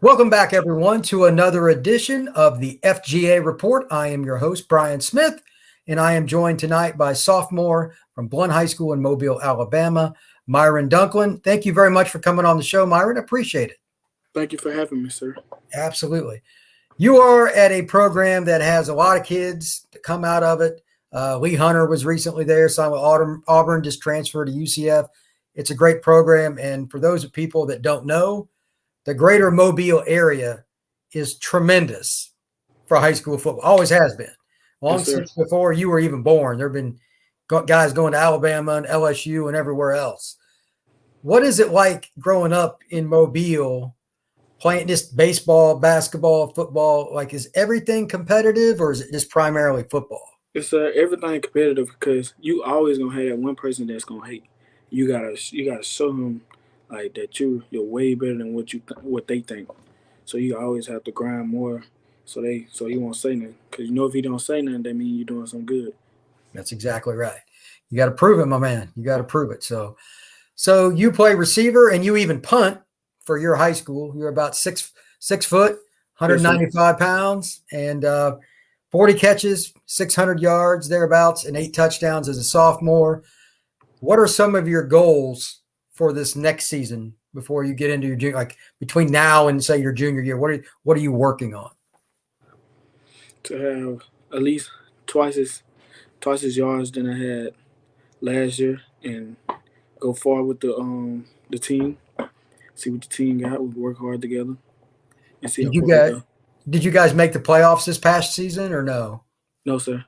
Welcome back, everyone, to another edition of the FGA Report. I am your host, Brian Smith, and I am joined tonight by sophomore from Blount High School in Mobile, Alabama, Myron Dunklin. Thank you very much for coming on the show, Myron. Appreciate it. Thank you for having me, sir. Absolutely. You are at a program that has a lot of kids that come out of it. Lee Hunter was recently there, signed with Auburn, just transferred to UCF. It's a great program, and for those people that don't know, the greater Mobile area is tremendous for high school football. Always has been. Long Yes, sir. since before you were even born, there have been guys going to Alabama and LSU and everywhere else. What is it like growing up in Mobile, playing just baseball, basketball, football? Like, is everything competitive or is it just primarily football? It's everything competitive because you always gonna have one person that's gonna hate. You gotta show him like that you're way better than what they think. So you always have to grind more. So he won't say nothing because if he don't say nothing, that means you're doing some good. That's exactly right. You got to prove it, my man. You got to prove it. So you play receiver and you even punt for your high school. You're about 6 foot, Yes, sir. 195 pounds, and 40 catches, 600 yards thereabouts, and 8 touchdowns as a sophomore. What are some of your goals for this next season before you get into your junior, like between now and say your junior year? What are you working on? To have at least twice as yards than I had last year, and go far with the team. See what the team got. We work hard together and see how Did you far we guys go. did you guys make the playoffs this past season or no? No, sir.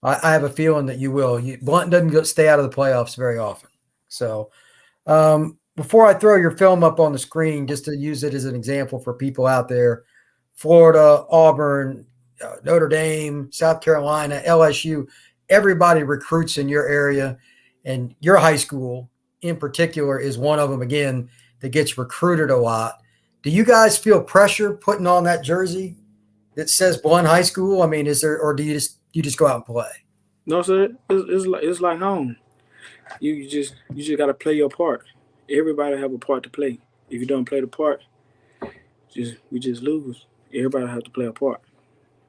I have a feeling that you will. Blunt doesn't stay out of the playoffs very often. So before I throw your film up on the screen, just to use it as an example for people out there, Florida, Auburn, Notre Dame, South Carolina, LSU, everybody recruits in your area, and your high school in particular is one of them, again, that gets recruited a lot. Do you guys feel pressure putting on that jersey that says Blount High School? I mean, is there, or do you just go out and play? No, sir. It's like home. You just gotta play your part. Everybody have a part to play. If you don't play the part, we just lose. Everybody have to play a part.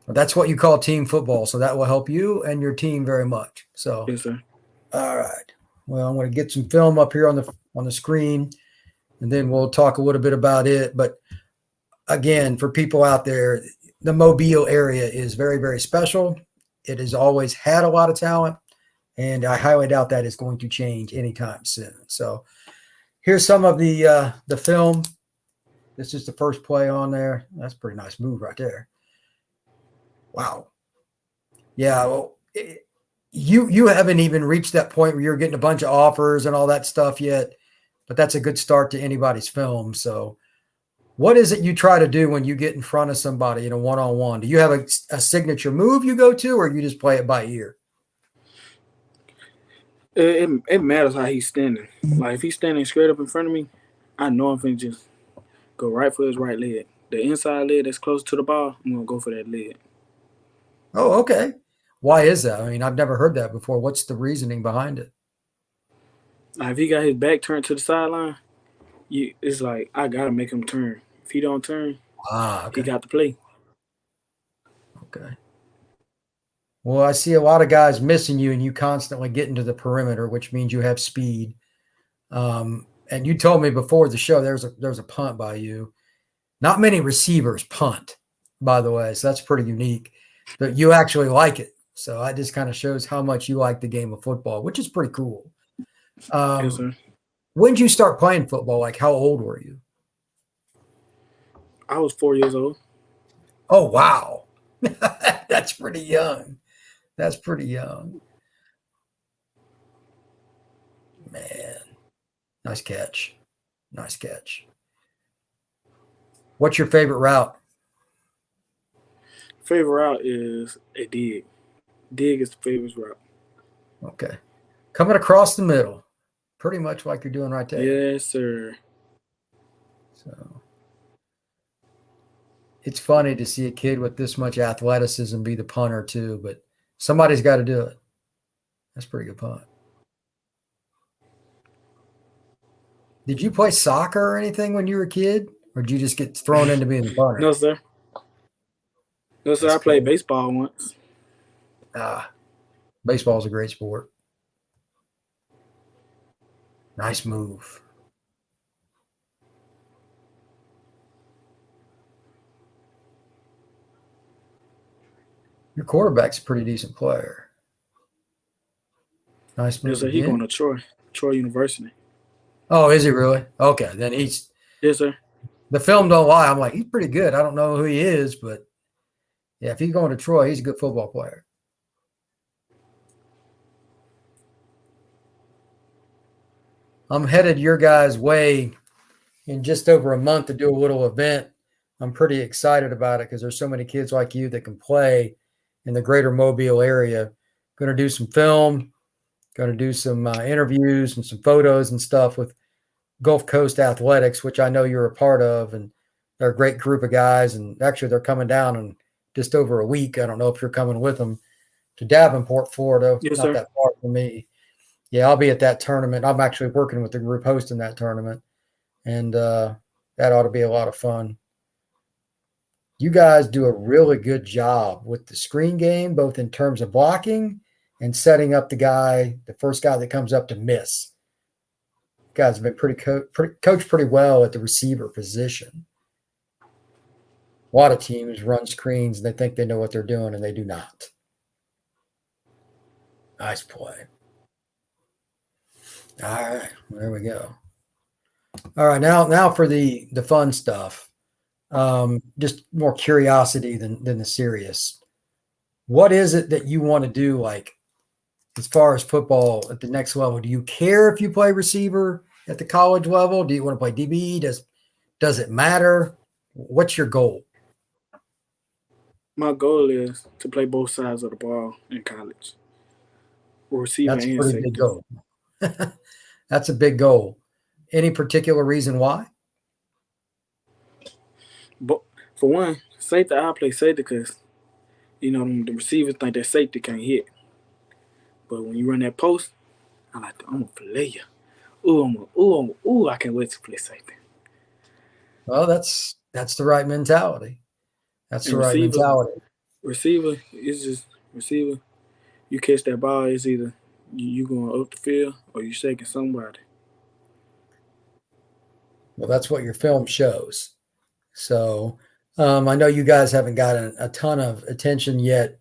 That's what you call team football. So that will help you and your team very much. So, Yes, sir. all right. Well, I'm going to get some film up here on the screen, and then we'll talk a little bit about it. But again, for people out there, the Mobile area is very, very special. It has always had a lot of talent, and I highly doubt that is going to change anytime soon. So here's some of the film. This is the first play on there. That's a pretty nice move right there. Wow. Yeah. Well, you haven't even reached that point where you're getting a bunch of offers and all that stuff yet, but that's a good start to anybody's film. So what is it you try to do when you get in front of somebody in a one-on-one? Do you have a signature move you go to, or you just play it by ear? It matters how he's standing. Like if he's standing straight up in front of me, I know I'm finna just go right for his right leg. The inside leg that's close to the ball, I'm gonna go for that leg. Oh, okay. Why is that? I mean, I've never heard that before. What's the reasoning behind it? Like if he got his back turned to the sideline, it's like I gotta make him turn. If he don't turn, Ah, he okay. got to play. Okay. Well, I see a lot of guys missing you, and you constantly get into the perimeter, which means you have speed. And you told me before the show there's a punt by you. Not many receivers punt, by the way, so that's pretty unique. But you actually like it, so that just kind of shows how much you like the game of football, which is pretty cool. Yes, Um, sir. when did you start playing football? Like, how old were you? I was 4 years old. Oh, wow, that's pretty young. That's pretty young, man. Nice catch. Nice catch. What's your favorite route? Favorite route is a dig. Dig is the favorite route. Okay. Coming across the middle, pretty much like you're doing right there. Yes, sir. So it's funny to see a kid with this much athleticism be the punter too, but somebody's got to do it. That's a pretty good punt. Did you play soccer or anything when you were a kid? or did you just get thrown into being a No, punter? sir. No, sir. That's I played cool. baseball once. Baseball is a great sport. Nice move. Your quarterback's a pretty decent player. Nice Yes, move sir. He going again. to Troy University. Oh, is he really? Okay, then he's Yes, sir. the film don't lie. I'm like, he's pretty good. I don't know who he is, but yeah, if he's going to Troy, he's a good football player. I'm headed your guys' way in just over a month to do a little event. I'm pretty excited about it because there's so many kids like you that can play in the greater Mobile area. Going to do some film, going to do some interviews and some photos and stuff with Gulf Coast Athletics, which I know you're a part of, and they're a great group of guys. And actually, they're coming down in just over a week. I don't know if you're coming with them to Davenport, Florida, Yes, not sir. that far from me. Yeah, I'll be at that tournament. I'm actually working with the group hosting that tournament, and that ought to be a lot of fun. You guys do a really good job with the screen game, both in terms of blocking and setting up the first guy that comes up to miss. You guys have been coached pretty well at the receiver position. A lot of teams run screens and they think they know what they're doing, and they do not. Nice play. All right, there we go. All right, now for the fun stuff. Just more curiosity than the serious. What is it that you want to do, like as far as football at the next level? Do you care if you play receiver at the college level? Do you want to play DB? Does it matter? What's your goal? My goal is to play both sides of the ball in college, receiver That's a and pretty big safety. goal. That's a big goal. Any particular reason why? But for one, safety, I play safety because the receivers think that safety can't hit. But when you run that post, I'm gonna play you. I can't wait to play safety. Well, that's the right mentality. That's the And right mentality. receiver is just receiver. You catch that ball, it's either you going up the field or you shaking somebody. Well, that's what your film shows. So I know you guys haven't gotten a ton of attention yet,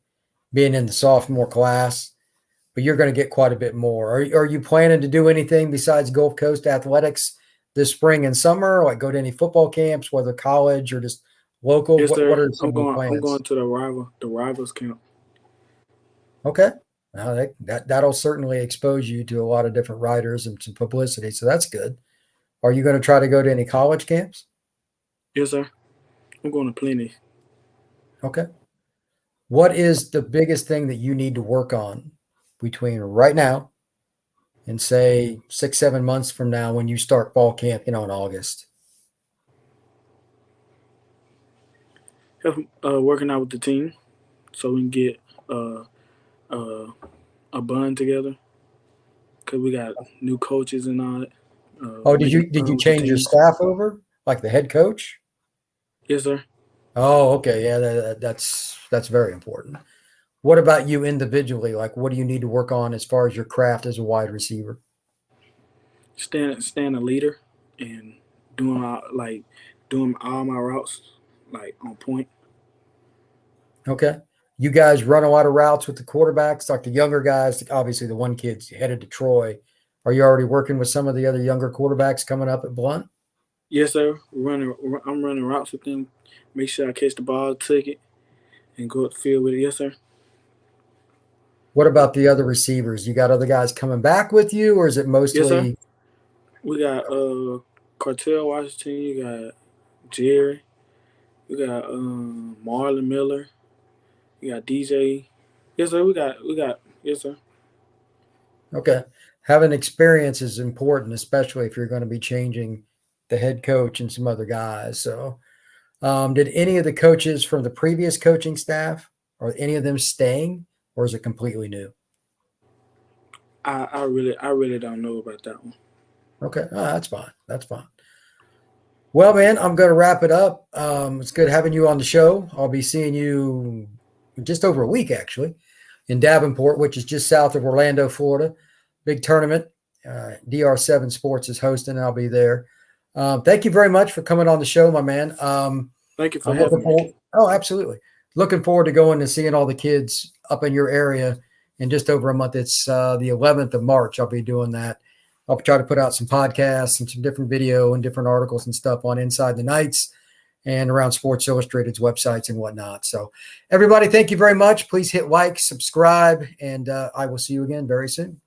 being in the sophomore class, but you're going to get quite a bit more. Are you planning to do anything besides Gulf Coast Athletics this spring and summer? Like go to any football camps, whether college or just local? Yes, What sir. are some of your I'm plans? going to the rivals camp. Okay. Now that'll certainly expose you to a lot of different writers and some publicity. So that's good. Are you going to try to go to any college camps? Yes, sir. I'm going to plenty. Okay. What is the biggest thing that you need to work on between right now and say 6, 7 months from now when you start fall camp, in August? Working out with the team so we can get uh, uh, a bond together because we got new coaches and all that. Oh, did Making a you bond with the change your team. staff over, like the head coach? Yes, sir. Oh, okay. Yeah, that's very important. What about you individually? Like, what do you need to work on as far as your craft as a wide receiver? Stand a leader and doing all my routes like on point. Okay. You guys run a lot of routes with the quarterbacks, like the younger guys. Obviously, the one kid's headed to Troy. Are you already working with some of the other younger quarterbacks coming up at Blount? Yes, sir. I'm running routes with them. Make sure I catch the ball, take it, and go up the field with it. Yes, sir. What about the other receivers? You got other guys coming back with you, or is it Yes, sir. mostly We got Cartel Washington. You got Jerry. We got Marlon Miller. We got DJ. Yes, sir. We got. Yes, sir. okay? Having experience is important, especially if you're going to be changing the head coach and some other guys. So, did any of the coaches from the previous coaching staff, or any of them staying, or is it completely new? I really don't know about that one. Okay, that's fine. That's fine. Well, man, I'm going to wrap it up. It's good having you on the show. I'll be seeing you in just over a week, actually, in Davenport, which is just south of Orlando, Florida. Big tournament. DR7 Sports is hosting, and I'll be there. Thank you very much for coming on the show, my man. Thank you for I'm looking having me. forward. Oh, absolutely. Looking forward to going and seeing all the kids up in your area in just over a month. It's the 11th of March. I'll be doing that. I'll try to put out some podcasts and some different video and different articles and stuff on Inside the Knights and around Sports Illustrated's websites and whatnot. So, everybody, thank you very much. Please hit like, subscribe, and I will see you again very soon.